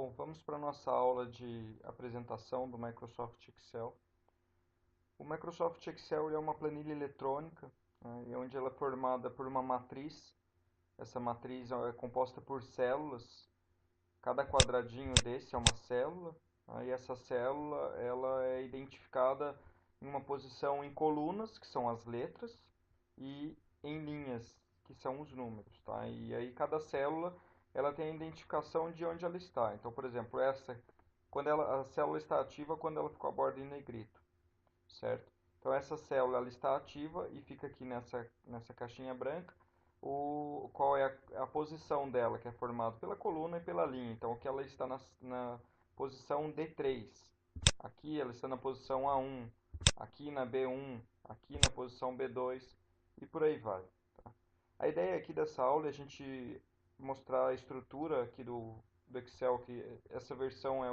Bom, vamos para a nossa aula de apresentação do Microsoft Excel. O Microsoft Excel é uma planilha eletrônica, né, onde ela é formada por uma matriz. Essa matriz é composta por células. Cada quadradinho desse é uma célula, né, e essa célula ela é identificada em uma posição em colunas, que são as letras, e em linhas, que são os números, tá? E aí cada célula ela tem a identificação de onde ela está. Então, por exemplo, a célula está ativa quando ela ficou a borda em negrito, certo? Então essa célula ela está ativa e fica aqui nessa caixinha branca. Qual é a posição dela, que é formada pela coluna e pela linha. Então aqui ela está na posição D3. Aqui ela está na posição A1. Aqui na B1. Aqui na posição B2. E por aí vai. Tá? A ideia aqui dessa aula é a gente mostrar a estrutura aqui do Excel, que essa versão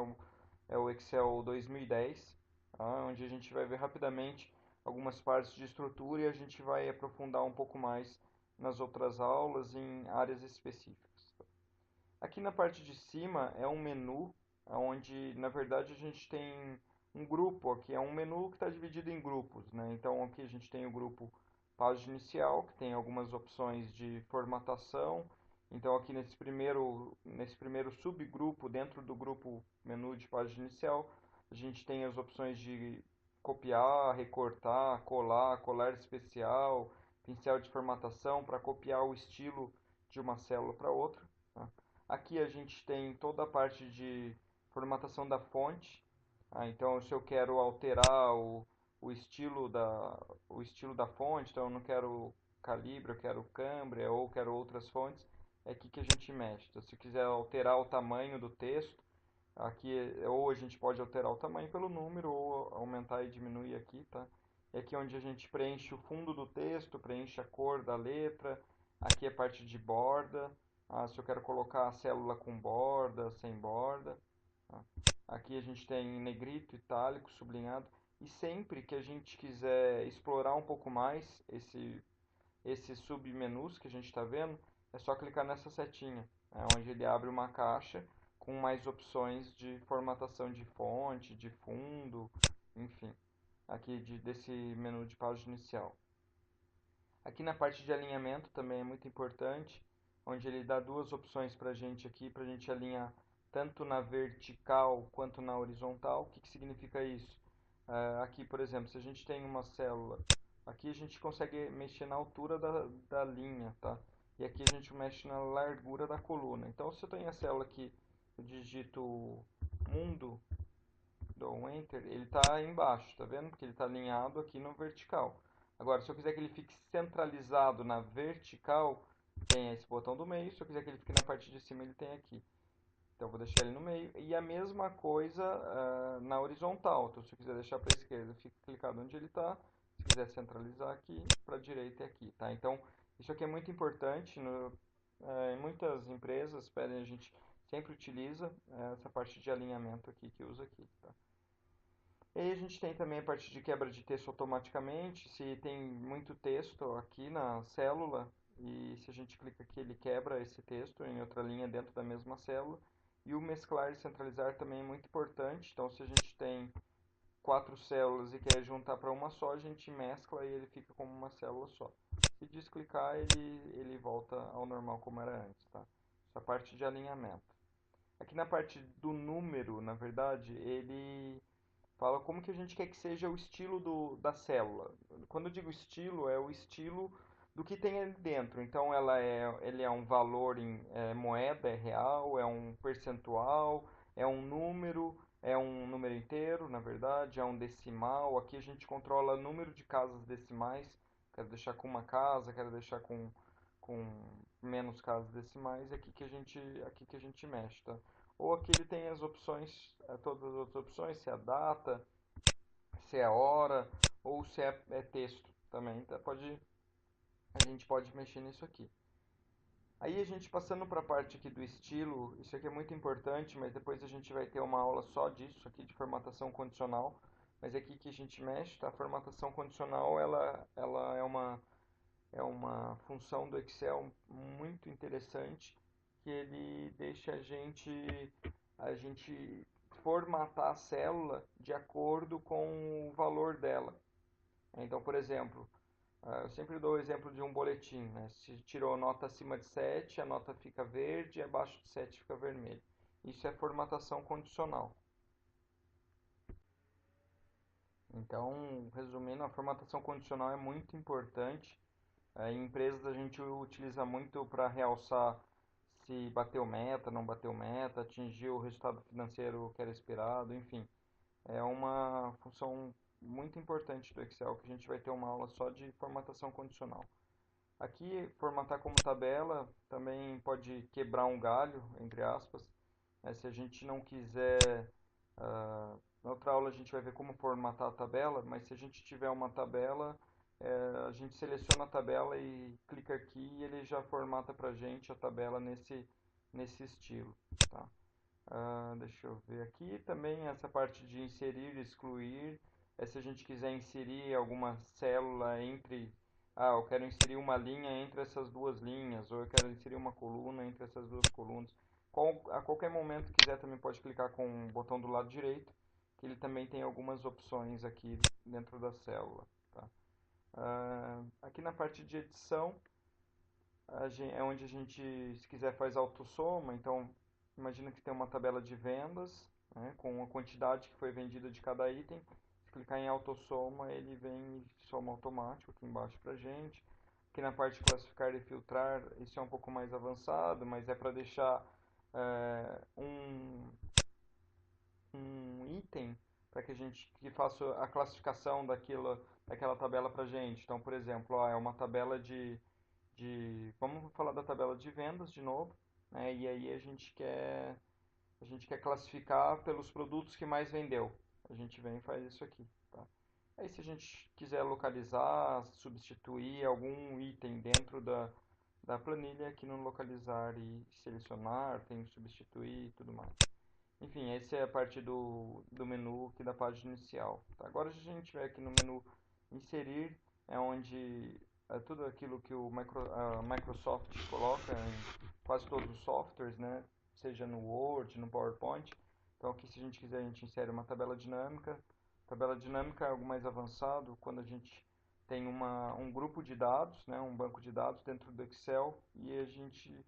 é o Excel 2010, tá? Onde a gente vai ver rapidamente algumas partes de estrutura e a gente vai aprofundar um pouco mais nas outras aulas em áreas específicas. Aqui na parte de cima é um menu, onde na verdade a gente tem um grupo aqui, é um menu que está dividido em grupos, né? Então aqui a gente tem o grupo página inicial, que tem algumas opções de formatação. Então aqui nesse primeiro subgrupo, dentro do grupo menu de página inicial, a gente tem as opções de copiar, recortar, colar especial, pincel de formatação para copiar o estilo de uma célula para outra. Tá? Aqui a gente tem toda a parte de formatação da fonte. Então, se eu quero alterar o estilo da fonte, então eu não quero Calibra, eu quero Cambria ou quero outras fontes, é aqui que a gente mexe. Então, se quiser alterar o tamanho do texto, aqui ou a gente pode alterar o tamanho pelo número ou aumentar e diminuir aqui, tá? É aqui onde a gente preenche o fundo do texto, preenche a cor da letra. Aqui é a parte de borda. Se eu quero colocar a célula com borda, sem borda. Tá? Aqui a gente tem negrito, itálico, sublinhado. E sempre que a gente quiser explorar um pouco mais esses submenus que a gente está vendo, é só clicar nessa setinha, onde ele abre uma caixa com mais opções de formatação de fonte, de fundo, enfim, aqui desse menu de página inicial. Aqui na parte de alinhamento também é muito importante, onde ele dá duas opções para a gente aqui, para a gente alinhar tanto na vertical quanto na horizontal. O que, que significa isso? Aqui, por exemplo, se a gente tem uma célula, aqui a gente consegue mexer na altura da linha, tá? E aqui a gente mexe na largura da coluna. Então, se eu tenho a célula aqui, eu digito mundo, dou um Enter, ele está embaixo, tá vendo? Porque ele está alinhado aqui no vertical. Agora, se eu quiser que ele fique centralizado na vertical, tem esse botão do meio. Se eu quiser que ele fique na parte de cima, ele tem aqui. Então, eu vou deixar ele no meio. E a mesma coisa na horizontal. Então, se eu quiser deixar para a esquerda, fica clicado onde ele está. Se quiser centralizar aqui, para a direita é aqui, tá? Então, isso aqui é muito importante. Em muitas empresas pedem, a gente sempre utiliza essa parte de alinhamento aqui que usa aqui, tá? E aí a gente tem também a parte de quebra de texto automaticamente. Se tem muito texto aqui na célula e se a gente clica aqui, ele quebra esse texto em outra linha dentro da mesma célula. E o mesclar e centralizar também é muito importante. Então, se a gente tem 4 células e quer juntar para uma só, a gente mescla e ele fica como uma célula só. Se desclicar, ele volta ao normal como era antes, tá? Essa parte de alinhamento. Aqui na parte do número, na verdade, ele fala como que a gente quer que seja o estilo da célula. Quando eu digo estilo, é o estilo do que tem ali dentro. Então, ele é um valor em moeda, é real, é um percentual, é um número inteiro, na verdade, é um decimal. Aqui a gente controla o número de casas decimais. Quero deixar com uma casa, quero deixar com menos casas decimais. É aqui que a gente mexe, tá? Ou aqui ele tem as opções, todas as outras opções, se é a data, se é a hora, ou se é texto também. Então a gente pode mexer nisso aqui. Aí a gente passando para a parte aqui do estilo, isso aqui é muito importante, mas depois a gente vai ter uma aula só disso aqui de formatação condicional. Mas é aqui que a gente mexe, tá? A formatação condicional, ela é uma função do Excel muito interessante, que ele deixa a gente a gente formatar a célula de acordo com o valor dela. Então, por exemplo, eu sempre dou o exemplo de um boletim, né? Se tirou nota acima de 7, a nota fica verde, abaixo de 7 fica vermelho. Isso é formatação condicional. Então, resumindo, a formatação condicional é muito importante. Em empresas a gente utiliza muito para realçar se bateu meta, não bateu meta, atingiu o resultado financeiro que era esperado, enfim. É uma função muito importante do Excel que a gente vai ter uma aula só de formatação condicional. Aqui, formatar como tabela também pode quebrar um galho, entre aspas. Se a gente não quiser, na outra aula a gente vai ver como formatar a tabela, mas se a gente tiver uma tabela, a gente seleciona a tabela e clica aqui e ele já formata para a gente a tabela nesse estilo. Tá? Deixa eu ver aqui também essa parte de inserir e excluir. Se a gente quiser inserir alguma célula entre. Eu quero inserir uma linha entre essas duas linhas, ou eu quero inserir uma coluna entre essas duas colunas. A qualquer momento quiser também pode clicar com o botão do lado direito, que ele também tem algumas opções aqui dentro da célula. Tá? Aqui na parte de edição, é onde a gente, se quiser, faz autossoma. Então, imagina que tem uma tabela de vendas, né, com a quantidade que foi vendida de cada item. Se clicar em autossoma, ele vem e soma automático aqui embaixo pra gente. Aqui na parte de classificar e filtrar, isso é um pouco mais avançado, mas é para deixar um item para que a gente que faça a classificação daquela tabela para gente. Então, por exemplo, é uma tabela vamos falar da tabela de vendas de novo, né? E aí a gente quer classificar pelos produtos que mais vendeu. A gente vem e faz isso aqui, tá? Aí se a gente quiser localizar, substituir algum item dentro da planilha, aqui no localizar e selecionar, tem substituir e tudo mais. Enfim, essa é a parte do menu aqui da página inicial. Tá? Agora a gente vai aqui no menu inserir, é onde é tudo aquilo que a Microsoft coloca em quase todos os softwares, né? Seja no Word, no PowerPoint. Então aqui se a gente quiser a gente insere uma tabela dinâmica. Tabela dinâmica é algo mais avançado quando a gente tem um grupo de dados, né? Um banco de dados dentro do Excel e a gente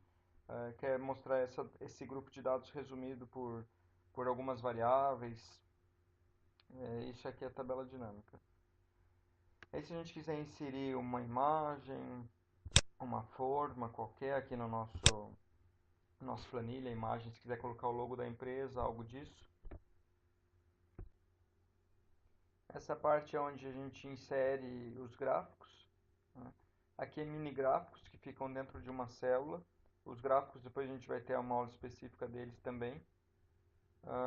quer mostrar esse grupo de dados resumido por algumas variáveis. Isso aqui é a tabela dinâmica. Aí se a gente quiser inserir uma imagem, uma forma qualquer aqui no nosso planilha, imagem, se quiser colocar o logo da empresa, algo disso. Essa parte é onde a gente insere os gráficos, né? Aqui é mini gráficos que ficam dentro de uma célula. Os gráficos depois a gente vai ter uma aula específica deles também.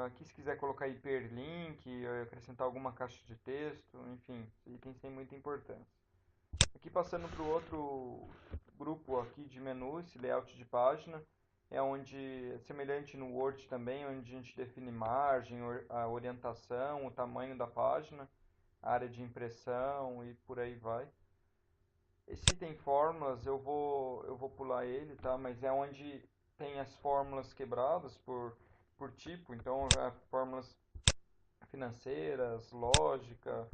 Aqui se quiser colocar hiperlink, acrescentar alguma caixa de texto, enfim, itens têm muita importância. Aqui passando para o outro grupo aqui de menu, esse layout de página, é onde é semelhante no Word também, onde a gente define margem, a orientação, o tamanho da página, a área de impressão e por aí vai. Esse item fórmulas, eu vou pular ele, tá? Mas é onde tem as fórmulas quebradas por tipo, então fórmulas financeiras, lógica,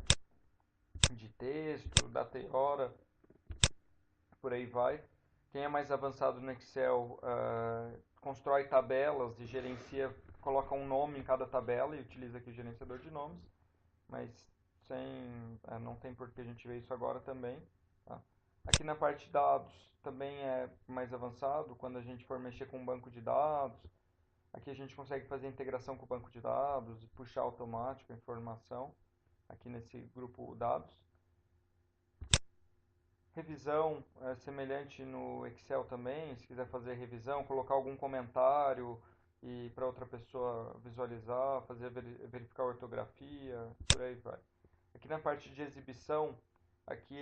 de texto, data e hora, por aí vai. Quem é mais avançado no Excel constrói tabelas e gerencia, coloca um nome em cada tabela e utiliza aqui o gerenciador de nomes, mas não tem por que a gente ver isso agora também. Tá? Aqui na parte de dados também é mais avançado, quando a gente for mexer com um banco de dados. Aqui a gente consegue fazer integração com o banco de dados e puxar automático a informação aqui nesse grupo dados. Revisão é semelhante no Excel também, se quiser fazer revisão, colocar algum comentário e para outra pessoa visualizar, verificar a ortografia, por aí vai. Aqui na parte de exibição, aqui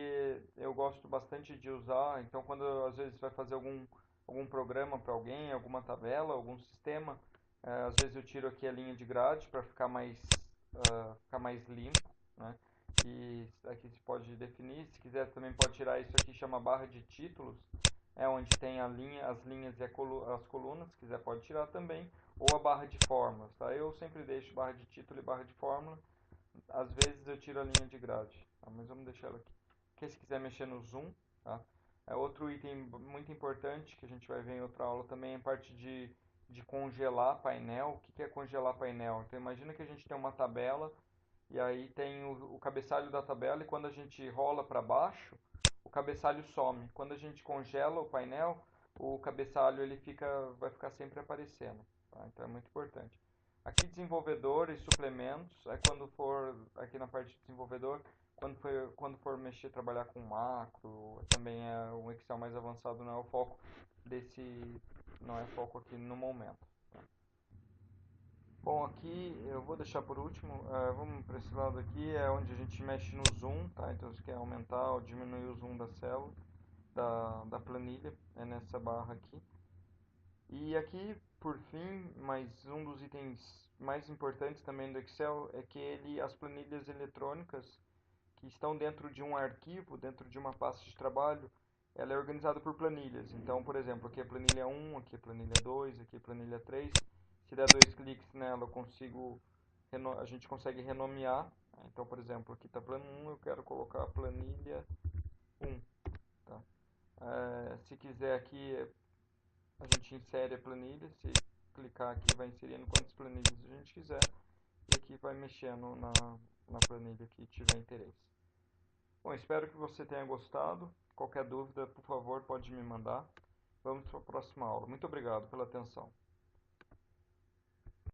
eu gosto bastante de usar, então quando às vezes vai fazer algum programa para alguém, alguma tabela, algum sistema, às vezes eu tiro aqui a linha de grade para ficar mais limpo, né? E aqui se pode definir, se quiser também pode tirar isso aqui, chama barra de títulos, é onde tem a linha, as linhas e as colunas, se quiser pode tirar também, ou a barra de fórmulas, tá? Eu sempre deixo barra de título e barra de fórmula, às vezes eu tiro a linha de grade, tá? Mas vamos deixar ela aqui. Porque se quiser mexer no zoom, tá? É outro item muito importante que a gente vai ver em outra aula também é a parte de congelar painel. O que é congelar painel? Então imagina que a gente tem uma tabela e aí tem o cabeçalho da tabela e quando a gente rola para baixo, o cabeçalho some. Quando a gente congela o painel, o cabeçalho ele vai ficar sempre aparecendo, tá? Então é muito importante. Aqui desenvolvedor e suplementos, é quando for aqui na parte de desenvolvedor, quando for mexer, trabalhar com macro, também é um Excel mais avançado, não é o foco desse, não é foco aqui no momento. Bom, aqui eu vou deixar por último, vamos para esse lado aqui, é onde a gente mexe no zoom, tá? Então você quer aumentar ou diminuir o zoom da célula, da planilha, é nessa barra aqui. E aqui, por fim, mais um dos itens mais importantes também do Excel é que as planilhas eletrônicas que estão dentro de um arquivo, dentro de uma pasta de trabalho, ela é organizada por planilhas. Então, por exemplo, aqui é planilha 1, aqui é planilha 2, aqui é planilha 3. Se der dois cliques nela, a gente consegue renomear. Então, por exemplo, aqui está plano 1, eu quero colocar planilha 1. Tá? Se quiser aqui, a gente insere a planilha. Se clicar aqui, vai inserindo quantas planilhas a gente quiser. E aqui vai mexendo na planilha que tiver interesse. Bom, espero que você tenha gostado. Qualquer dúvida, por favor, pode me mandar. Vamos para a próxima aula. Muito obrigado pela atenção.